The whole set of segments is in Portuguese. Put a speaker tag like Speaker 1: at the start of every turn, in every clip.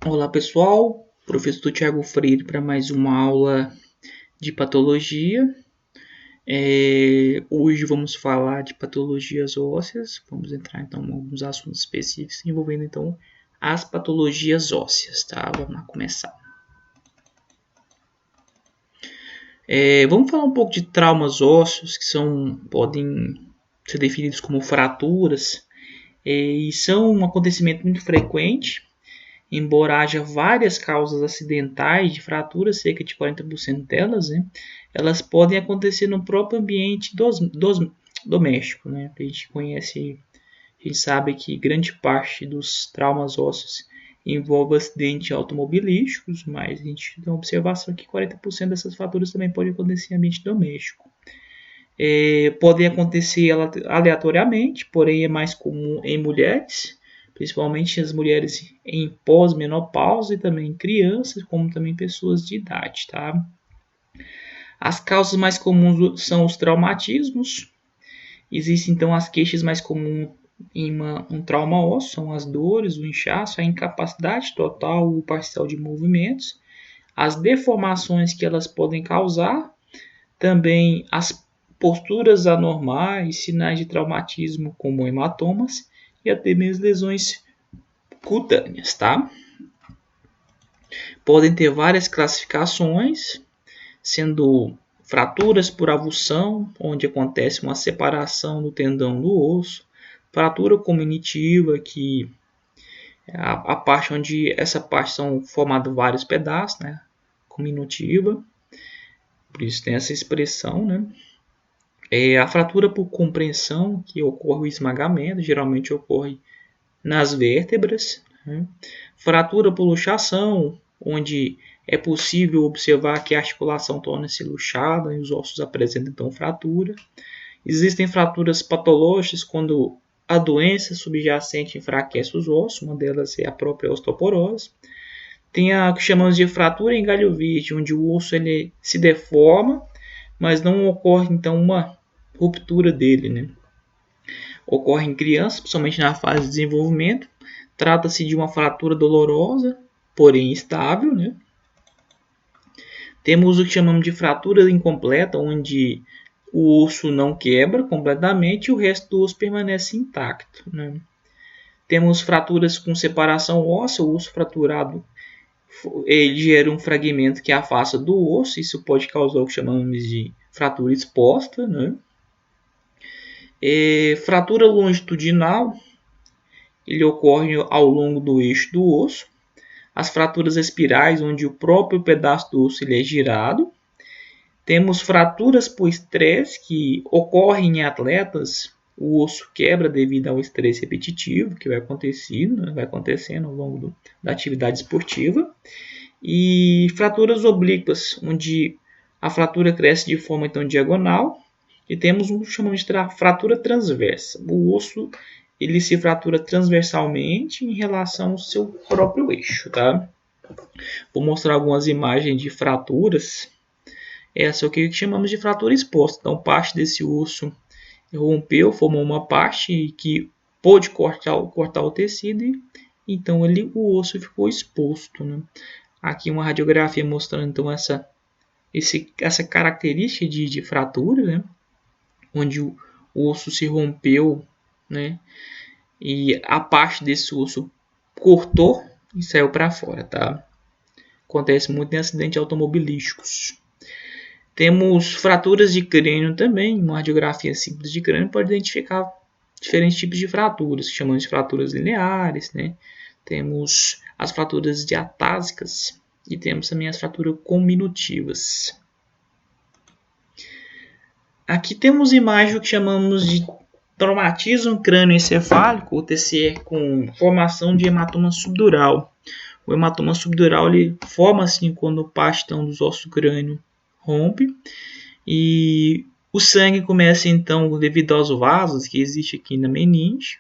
Speaker 1: Olá pessoal, professor Tiago Freire para mais uma aula de patologia. Hoje vamos falar de patologias ósseas, vamos entrar então em alguns assuntos específicos envolvendo então as patologias ósseas, tá? Vamos lá começar. Vamos falar um pouco de traumas ósseos que podem ser definidos como fraturas e são um acontecimento muito frequente. Embora haja várias causas acidentais de fraturas, cerca de 40% delas, né, elas podem acontecer no próprio ambiente doméstico. Né? A gente sabe que grande parte dos traumas ósseos envolve acidentes automobilísticos, mas a gente tem uma observação que 40% dessas fraturas também podem acontecer em ambiente doméstico. Podem acontecer aleatoriamente, porém é mais comum em mulheres, principalmente as mulheres em pós-menopausa e também crianças, como também pessoas de idade, tá? As causas mais comuns são os traumatismos. Existem então as queixas mais comuns em um trauma ósseo, são as dores, o inchaço, a incapacidade total ou parcial de movimentos, as deformações que elas podem causar, também as posturas anormais, sinais de traumatismo como hematomas e até mesmo lesões cutâneas, tá? Podem ter várias classificações, sendo fraturas por avulsão, onde acontece uma separação do tendão do osso, fratura comunitiva, que é a parte onde essa parte são formados vários pedaços, né? Comunitiva, por isso tem essa expressão, né? A fratura por compreensão, que ocorre o esmagamento, geralmente ocorre nas vértebras. Né? Fratura por luxação, onde é possível observar que a articulação torna-se luxada e os ossos apresentam então fratura. Existem fraturas patológicas quando a doença subjacente enfraquece os ossos, uma delas é a própria osteoporose. Tem a que chamamos de fratura em galho verde, onde o osso ele se deforma, mas não ocorre então uma ruptura dele, né? Ocorre em crianças, principalmente na fase de desenvolvimento. Trata-se de uma fratura dolorosa, porém estável, né? Temos o que chamamos de fratura incompleta, onde o osso não quebra completamente e o resto do osso permanece intacto, né? Temos fraturas com separação óssea, o osso fraturado ele gera um fragmento que afasta do osso, isso pode causar o que chamamos de fratura exposta, né? Fratura longitudinal, ele ocorre ao longo do eixo do osso. As fraturas espirais, onde o próprio pedaço do osso ele é girado. Temos fraturas por estresse, que ocorrem em atletas. O osso quebra devido ao estresse repetitivo, que vai acontecendo ao longo da atividade esportiva. E fraturas oblíquas, onde a fratura cresce de forma então diagonal. E temos o que chamamos de fratura transversa. O osso ele se fratura transversalmente em relação ao seu próprio eixo, tá? Vou mostrar algumas imagens de fraturas. Essa é o que chamamos de fratura exposta. Então, parte desse osso rompeu, formou uma parte que pôde cortar o tecido e então o osso ficou exposto, né? Aqui uma radiografia mostrando então essa característica de fratura, né? Onde o osso se rompeu, né? E a parte desse osso cortou e saiu para fora, tá? Acontece muito em acidentes automobilísticos. Temos fraturas de crânio também. Uma radiografia simples de crânio pode identificar diferentes tipos de fraturas, que chamamos de fraturas lineares, né? Temos as fraturas diatásicas e temos também as fraturas cominutivas. Aqui temos imagem que chamamos de traumatismo crânioencefálico, ou TCE, com formação de hematoma subdural. O hematoma subdural ele forma assim quando parte então, dos ossos do crânio rompe e o sangue começa então devido aos vasos que existe aqui na meninge,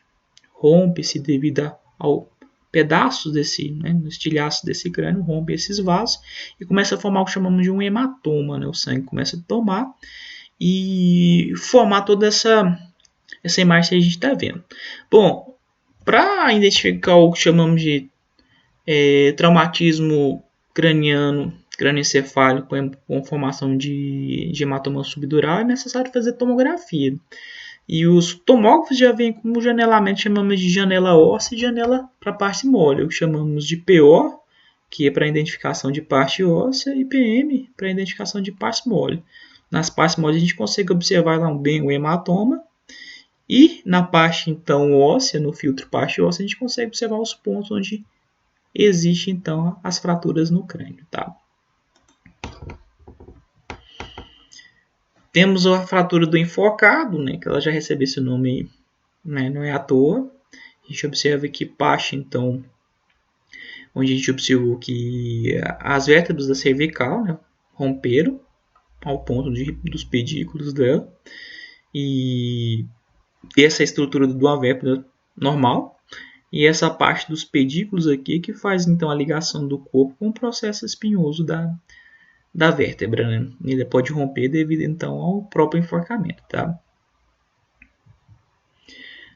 Speaker 1: rompe-se devido ao pedaços desse, né, no estilhaço desse crânio, rompe esses vasos e começa a formar o que chamamos de um hematoma, né? O sangue começa a tomar e formar toda essa imagem que a gente está vendo. Bom, para identificar o que chamamos de Traumatismo craniano, crânioencefálico com formação de hematoma subdural, é necessário fazer tomografia. E os tomógrafos já vêm como janelamento, chamamos de janela óssea e janela para parte mole, o que chamamos de PO, que é para identificação de parte óssea, e PM, para identificação de parte mole. Nas partes moles a gente consegue observar lá bem o hematoma, e na parte então óssea, no filtro parte óssea, a gente consegue observar os pontos onde existem então as fraturas no crânio. Tá? Temos a fratura do enforcado, né, que ela já recebeu esse nome, né, não é à toa. A gente observa que parte, então, onde a gente observou que as vértebras da cervical, né, romperam ao ponto dos pedículos dela. E essa estrutura de uma vértebra normal. E essa parte dos pedículos aqui que faz, então, a ligação do corpo com o processo espinhoso da vértebra, né? Ele pode romper devido então ao próprio enforcamento, tá?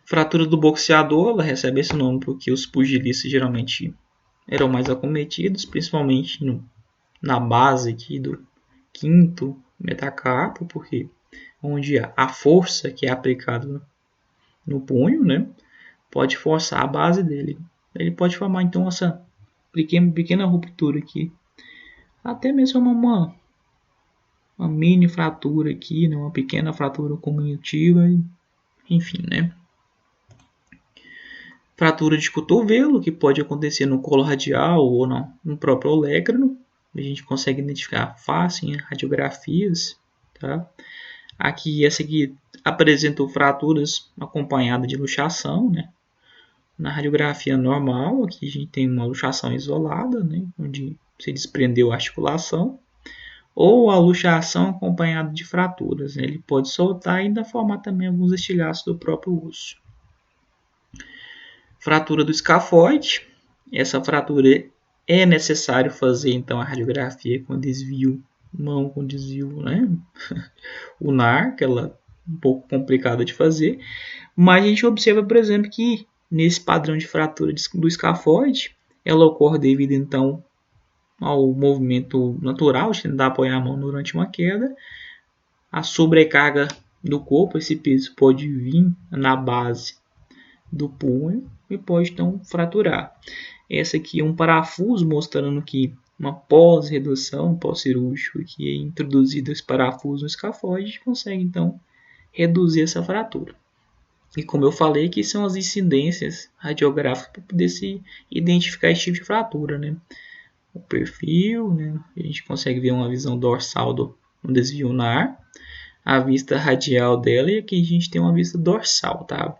Speaker 1: Fratura do boxeador, ela recebe esse nome porque os pugilistas geralmente eram mais acometidos, principalmente na base aqui do quinto metacarpo, porque onde a força que é aplicada no punho, né, pode forçar a base dele. Ele pode formar então essa pequena ruptura aqui, até mesmo uma mini fratura aqui, né? Uma pequena fratura conjuntiva, enfim, né? Fratura de cotovelo, que pode acontecer no colo radial ou no próprio olecrano. A gente consegue identificar fácil em radiografias, tá? Aqui, essa aqui apresentou fraturas acompanhadas de luxação, né? Na radiografia normal, aqui a gente tem uma luxação isolada, né? Onde se desprendeu a articulação. Ou a luxação acompanhada de fraturas. Ele pode soltar e ainda formar também alguns estilhaços do próprio osso. Fratura do escafoide. Essa fratura é necessário fazer então a radiografia com desvio, mão com desvio, né? Ulnar, que ela é um pouco complicada de fazer. Mas a gente observa, por exemplo, que nesse padrão de fratura do escafoide, ela ocorre devido então ao movimento natural de tentar apoiar a mão durante uma queda, a sobrecarga do corpo, esse peso pode vir na base do punho e pode então fraturar. Essa aqui é um parafuso mostrando que uma pós-redução, pós-cirúrgico, que é introduzido esse parafuso no escafoide, consegue então reduzir essa fratura. E como eu falei, que são as incidências radiográficas para poder se identificar esse tipo de fratura, né? O perfil, né? A gente consegue ver uma visão dorsal do desvio ulnar, a vista radial dela, e aqui a gente tem uma vista dorsal, tá?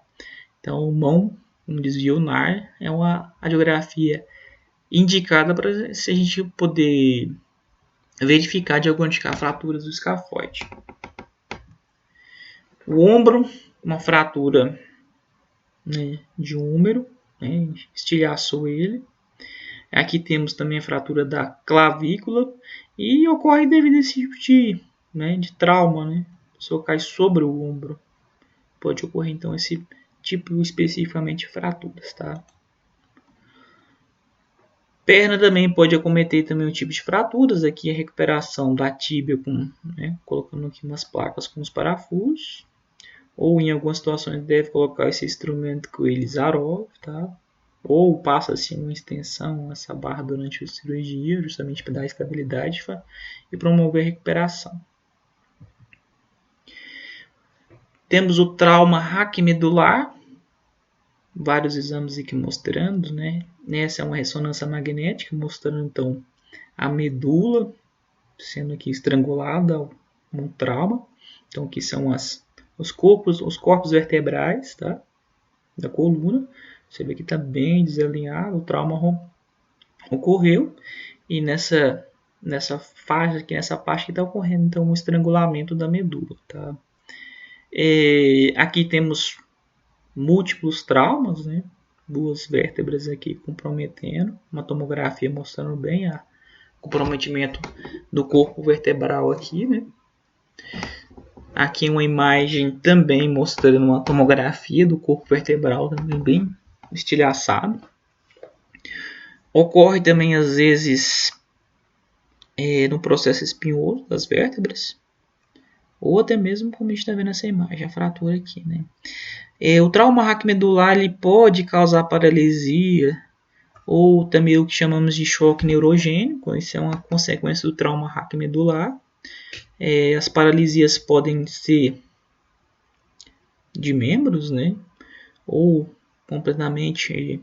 Speaker 1: Então, mão, um desvio ulnar é uma radiografia indicada para se a gente poder verificar, diagnosticar fraturas do escafoide. O ombro, uma fratura, né, de úmero, né, estilhaçou ele. Aqui temos também a fratura da clavícula e ocorre devido a esse tipo de trauma, né? A pessoa cai sobre o ombro. Pode ocorrer então esse tipo especificamente de fraturas, tá? Perna também pode acometer também um tipo de fraturas. Aqui a recuperação da tíbia colocando aqui umas placas com os parafusos. Ou em algumas situações deve colocar esse instrumento com ele Zarov, tá? Ou passa-se uma extensão nessa barra durante a cirurgia, justamente para dar estabilidade e promover a recuperação. Temos o trauma raquimedular, vários exames aqui mostrando, né? Essa é uma ressonância magnética mostrando então a medula sendo aqui estrangulada, um trauma. Então aqui são os corpos vertebrais, tá? Da coluna. Você vê que está bem desalinhado, o trauma ocorreu e nessa faixa aqui, nessa parte que está ocorrendo então um estrangulamento da medula, tá? Aqui temos múltiplos traumas, né? Duas vértebras aqui comprometendo, uma tomografia mostrando bem o comprometimento do corpo vertebral aqui, né? Aqui uma imagem também mostrando uma tomografia do corpo vertebral também bem estilhaçado. Ocorre também às vezes no processo espinhoso das vértebras, ou até mesmo como a gente está vendo nessa imagem, a fratura aqui, né? O trauma raquimedular ele pode causar paralisia, ou também o que chamamos de choque neurogênico, isso é uma consequência do trauma raquimedular. As paralisias podem ser de membros, né? Ou completamente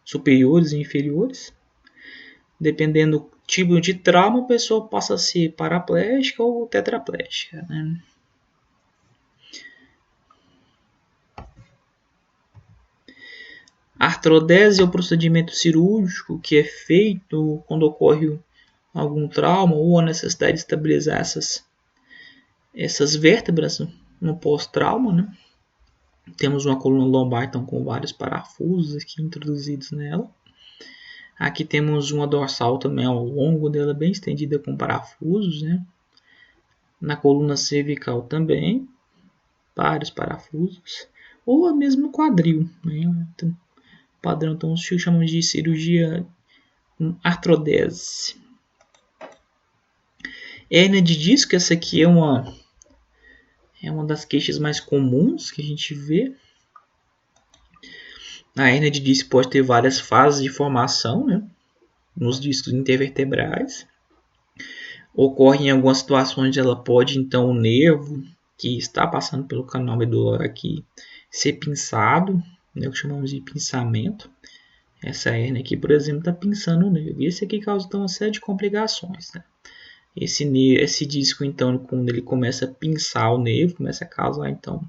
Speaker 1: superiores e inferiores. Dependendo do tipo de trauma, a pessoa passa a ser paraplégica ou tetraplégica, né? A artrodese é o procedimento cirúrgico que é feito quando ocorre algum trauma ou a necessidade de estabilizar essas vértebras no pós-trauma, né? Temos uma coluna lombar então, com vários parafusos aqui introduzidos nela. Aqui temos uma dorsal também ao longo dela, bem estendida com parafusos, né? Na coluna cervical também, vários parafusos. Ou mesmo no quadril, né? Então, padrão, então chamamos de cirurgia artrodese. Hérnia de disco, essa aqui é uma das queixas mais comuns que a gente vê. A hérnia de disco pode ter várias fases de formação, né? Nos discos intervertebrais. Ocorre em algumas situações, ela pode, então, o nervo que está passando pelo canal medular aqui ser pinçado, né? O que chamamos de pinçamento. Essa hérnia aqui, por exemplo, está pinçando o nervo. E esse aqui causa, então, uma série de complicações, né? Esse disco, então, quando ele começa a pinçar o nervo, começa a causar, então,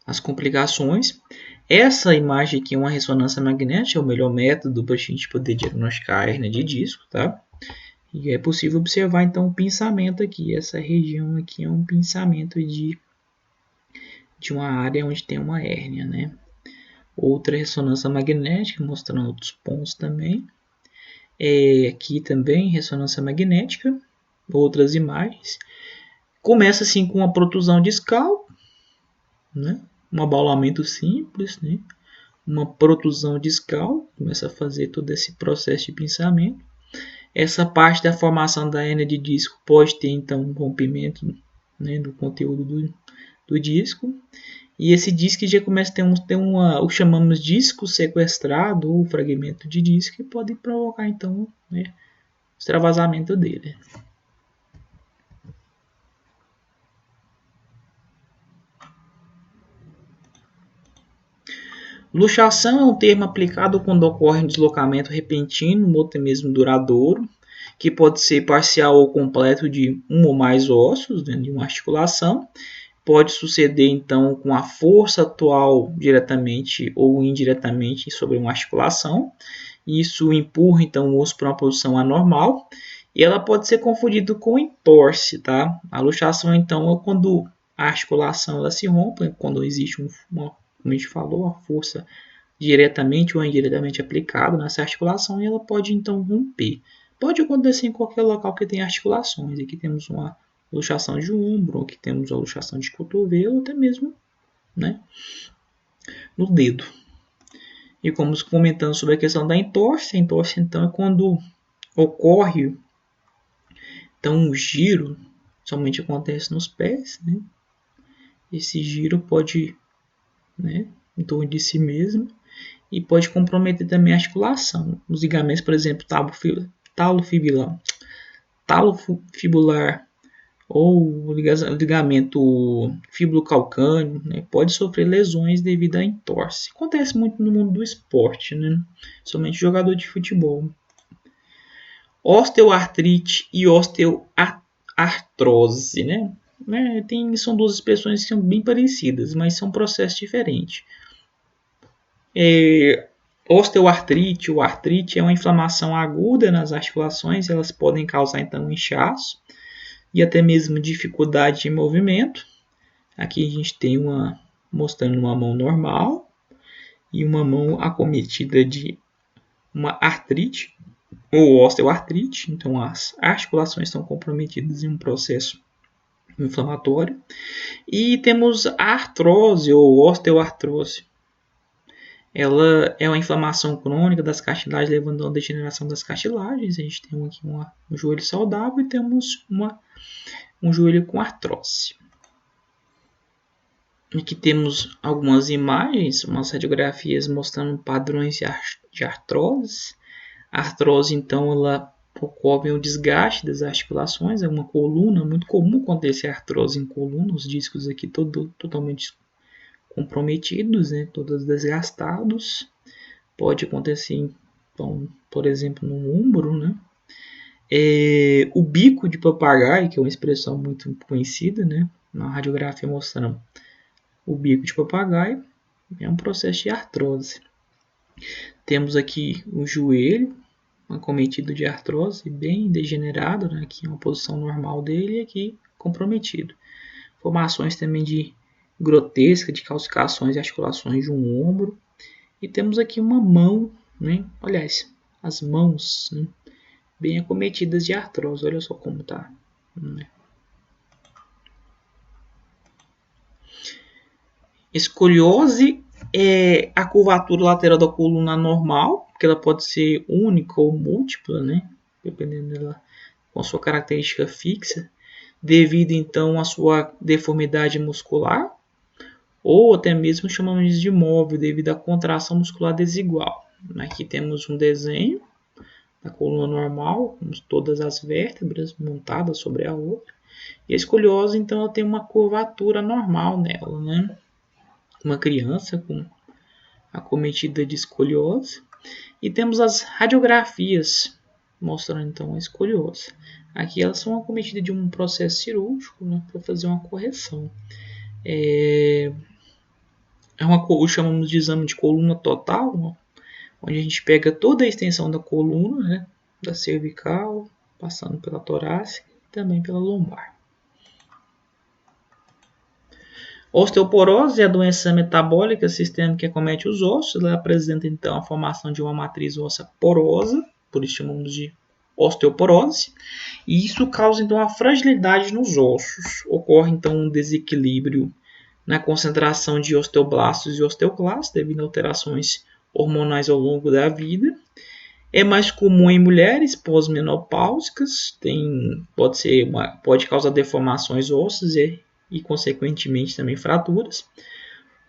Speaker 1: as complicações. Essa imagem aqui é uma ressonância magnética, é o melhor método para a gente poder diagnosticar a hérnia de disco, tá? E é possível observar, então, o pinçamento aqui. Essa região aqui é um pinçamento de uma área onde tem uma hérnia, né? Outra ressonância magnética, mostrando outros pontos também. Aqui também, ressonância magnética. Outras imagens. Começa assim com uma protusão discal, né? Um abaulamento simples, né? Uma protusão discal, começa a fazer todo esse processo de pinçamento. Essa parte da formação da hérnia de disco pode ter, então, um rompimento, né, do conteúdo do disco. E esse disco já começa a ter o que chamamos disco sequestrado ou fragmento de disco, que pode provocar, então, né, o extravasamento dele. Luxação é um termo aplicado quando ocorre um deslocamento repentino ou até mesmo duradouro, que pode ser parcial ou completo de um ou mais ossos dentro de uma articulação. Pode suceder, então, com a força atual diretamente ou indiretamente sobre uma articulação. Isso empurra, então, o osso para uma posição anormal. E ela pode ser confundida com entorse, tá? A luxação, então, é quando a articulação ela se rompe, quando existe como a gente falou, a força diretamente ou indiretamente aplicada nessa articulação e ela pode então romper. Pode acontecer em qualquer local que tenha articulações. Aqui temos uma luxação de ombro, aqui temos a luxação de cotovelo, até mesmo, né, no dedo. E como comentando sobre a questão da entorse, a entorse então é quando ocorre então um giro, somente acontece nos pés, né? Esse giro pode, né, em torno de si mesmo, e pode comprometer também a articulação. Os ligamentos, por exemplo, talofibular ou o ligamento fibulocalcâneo, né, pode sofrer lesões devido à entorse. Acontece muito no mundo do esporte, né? Somente jogador de futebol. Osteoartrite e osteoartrose, né? São duas expressões que são bem parecidas, mas são processos diferentes. Osteoartrite ou artrite é uma inflamação aguda nas articulações, elas podem causar então inchaço e até mesmo dificuldade de movimento. Aqui a gente tem mostrando uma mão normal e uma mão acometida de uma artrite ou osteoartrite, então as articulações estão comprometidas em um processo inflamatório. E temos a artrose ou osteoartrose. ela é uma inflamação crônica das cartilagens, levando a uma degeneração das cartilagens. A gente tem aqui um joelho saudável e temos um joelho com artrose. Aqui temos algumas imagens, umas radiografias mostrando padrões de artrose. A artrose, então, ela ocorre o desgaste das articulações, é uma coluna, muito comum acontecer artrose em coluna, os discos aqui totalmente comprometidos, né, todos desgastados. Pode acontecer, então, por exemplo, no ombro, né? O bico de papagaio, que é uma expressão muito conhecida, né, na radiografia mostrando o bico de papagaio, é um processo de artrose. Temos aqui o joelho, acometido de artrose, bem degenerado, né? Aqui é uma posição normal dele e aqui comprometido. Formações também de grotesca, de calcificações e articulações de um ombro. E temos aqui uma mão, né? Aliás, as mãos, né? Bem acometidas de artrose. Olha só como está. Né? Escoliose é a curvatura lateral da coluna normal, que ela pode ser única ou múltipla, né? Dependendo dela, com a sua característica fixa, devido então à sua deformidade muscular, ou até mesmo chamamos de móvel, devido à contração muscular desigual. Aqui temos um desenho da coluna normal, com todas as vértebras montadas sobre a outra, e a escoliose então ela tem uma curvatura normal nela, né? Uma criança com acometida de escoliose. E temos as radiografias mostrando então a escoliose. Aqui elas são acometidas de um processo cirúrgico, né, para fazer uma correção. Chamamos de exame de coluna total, né, onde a gente pega toda a extensão da coluna, né, da cervical, passando pela torácica e também pela lombar. Osteoporose é a doença metabólica sistêmica que acomete os ossos. Ela apresenta então a formação de uma matriz óssea porosa, por isso chamamos de osteoporose, e isso causa então a fragilidade nos ossos. Ocorre então um desequilíbrio na concentração de osteoblastos e osteoclastos devido a alterações hormonais ao longo da vida. É mais comum em mulheres pós-menopáusicas, pode causar deformações ósseas e consequentemente também fraturas.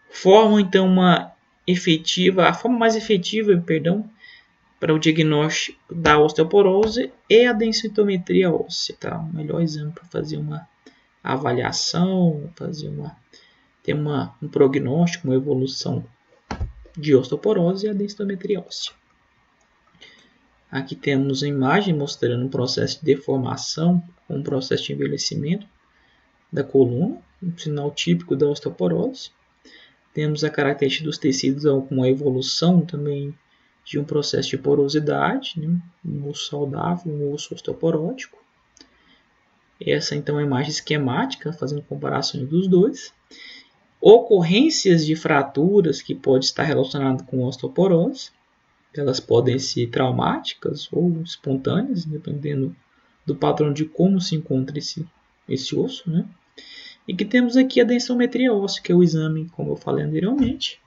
Speaker 1: Formam então a forma mais efetiva, para o diagnóstico da osteoporose é a densitometria óssea, tá? O melhor exame para fazer uma avaliação, ter um prognóstico, uma evolução de osteoporose é a densitometria óssea. Aqui temos a imagem mostrando um processo de deformação, um processo de envelhecimento da coluna, um sinal típico da osteoporose. Temos a característica dos tecidos com a evolução também de um processo de porosidade, né? Um osso saudável, um osso osteoporótico. Essa então é a imagem esquemática, fazendo comparações dos dois. Ocorrências de fraturas que pode estar relacionadas com osteoporose. Elas podem ser traumáticas ou espontâneas, dependendo do padrão de como se encontra esse osso, né? E que temos aqui a densitometria óssea, que é o exame, como eu falei anteriormente,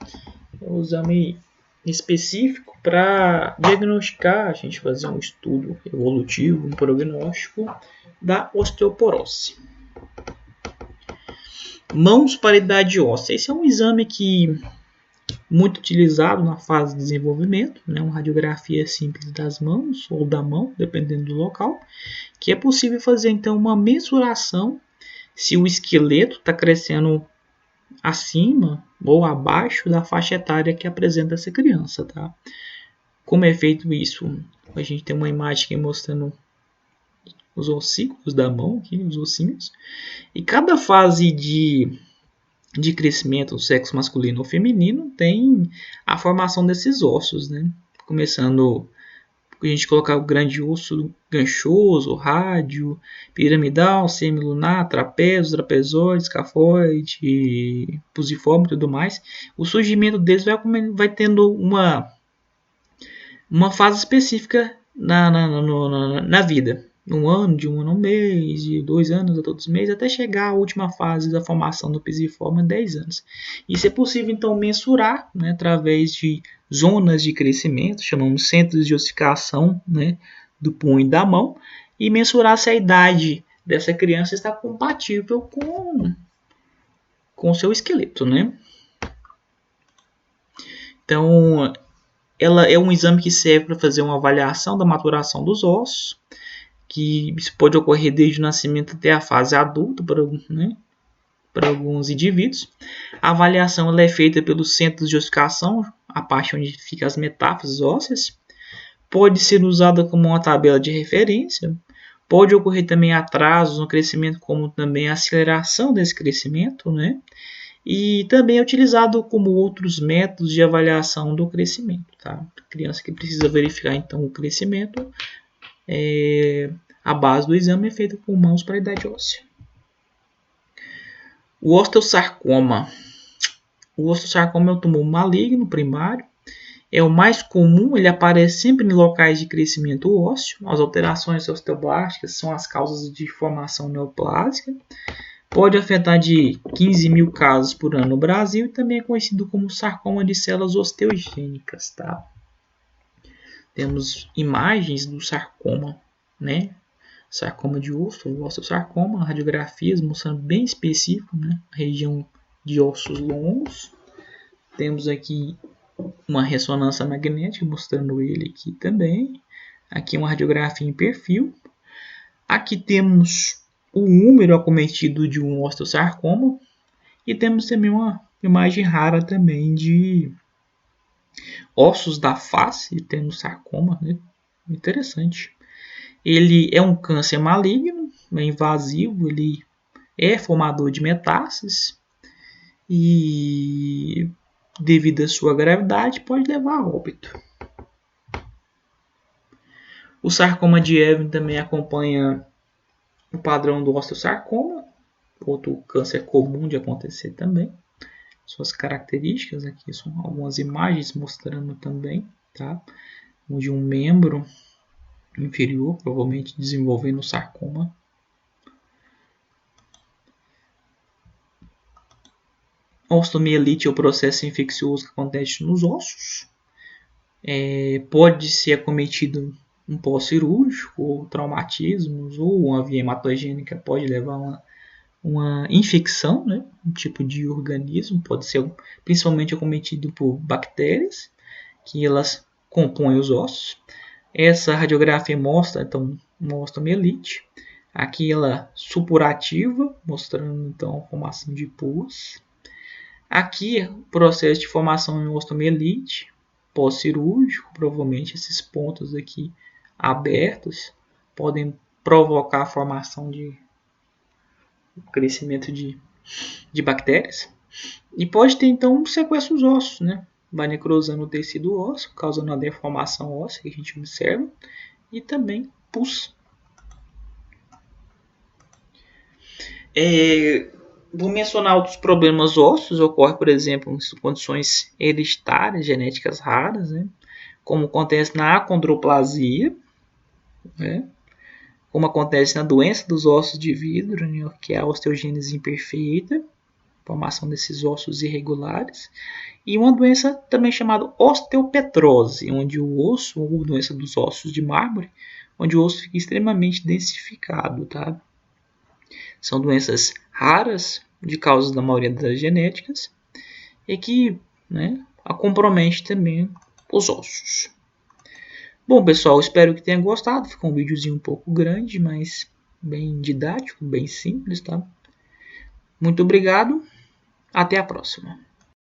Speaker 1: é um exame específico para diagnosticar, a gente fazer um estudo evolutivo, um prognóstico da osteoporose. Mãos para idade óssea. Esse é um exame muito utilizado na fase de desenvolvimento, né? Uma radiografia simples das mãos ou da mão, dependendo do local, que é possível fazer então uma mensuração se o esqueleto está crescendo acima ou abaixo da faixa etária que apresenta essa criança, tá? Como é feito isso? A gente tem uma imagem aqui mostrando os ossículos da mão, aqui, os ossinhos, e cada fase de crescimento do sexo masculino ou feminino tem a formação desses ossos, né? Começando a gente colocar o grande osso ganchoso, rádio, piramidal, semilunar, trapézio, trapezoide, escafoide, pusiforme e tudo mais. O surgimento deles vai tendo uma fase específica na vida. um ano, de 1 ano a 1 mês, de 2 anos a todos os meses, até chegar à última fase da formação do pisiforme, 10 anos. Isso é possível, então, mensurar, né, através de zonas de crescimento, chamamos centros de ossificação, né, do punho e da mão, e mensurar se a idade dessa criança está compatível com o seu esqueleto, né? Então, ela é um exame que serve para fazer uma avaliação da maturação dos ossos, que isso pode ocorrer desde o nascimento até a fase adulta para alguns indivíduos. A avaliação ela é feita pelos centros de ossificação, a parte onde ficam as metáfises ósseas. Pode ser usada como uma tabela de referência. Pode ocorrer também atrasos no crescimento, como também a aceleração desse crescimento, né? E também é utilizado como outros métodos de avaliação do crescimento. Tá? A criança que precisa verificar então o crescimento, a base do exame é feita com mãos para a idade óssea. O osteosarcoma. O osteosarcoma é um tumor maligno primário. É o mais comum, ele aparece sempre em locais de crescimento ósseo. As alterações osteoblásticas são as causas de formação neoplásica. Pode afetar de 15 mil casos por ano no Brasil e também é conhecido como sarcoma de células osteogênicas. Tá? Temos imagens do sarcoma, né? Sarcoma de osso, o osteosarcoma, radiografias mostrando bem específico, né? A região de ossos longos. Temos aqui uma ressonância magnética mostrando ele aqui também. Aqui uma radiografia em perfil. Aqui temos o húmero acometido de um osteosarcoma. E temos também uma imagem rara também de ossos da face. Temos sarcoma, né? Interessante. Ele é um câncer maligno, é invasivo, ele é formador de metástases e, devido à sua gravidade, pode levar a óbito. O sarcoma de Ewing também acompanha o padrão do osteosarcoma, outro câncer comum de acontecer também. Suas características aqui são algumas imagens mostrando também, tá? De um membro inferior, provavelmente desenvolvendo sarcoma. A osteomielite é o processo infeccioso que acontece nos ossos. Pode ser acometido um pós-cirúrgico, ou traumatismos, ou uma via hematogênica pode levar a uma infecção, né? Um tipo de organismo, pode ser principalmente acometido por bactérias, que elas compõem os ossos. Essa radiografia mostra então uma osteomielite. Aqui ela supurativa, mostrando então a formação de pus. Aqui o processo de formação em osteomielite pós-cirúrgico, provavelmente esses pontos aqui abertos podem provocar a formação de crescimento de bactérias. E pode ter então um sequestro dos ossos, né? Vai necrosando o tecido ósseo, causando a deformação óssea que a gente observa, e também pus. Vou mencionar outros problemas ósseos, ocorre, por exemplo, em condições hereditárias, genéticas raras, né? Como acontece na acondroplasia, né? Como acontece na doença dos ossos de vidro, né? Que é a osteogênese imperfeita, formação desses ossos irregulares, e uma doença também chamada osteopetrose, onde o osso, ou doença dos ossos de mármore, onde o osso fica extremamente densificado, tá? São doenças raras, de causa da maioria das genéticas, e que, né, compromete também os ossos. Bom, pessoal, espero que tenham gostado. Ficou um videozinho um pouco grande, mas bem didático, bem simples, tá? Muito obrigado. Até a próxima.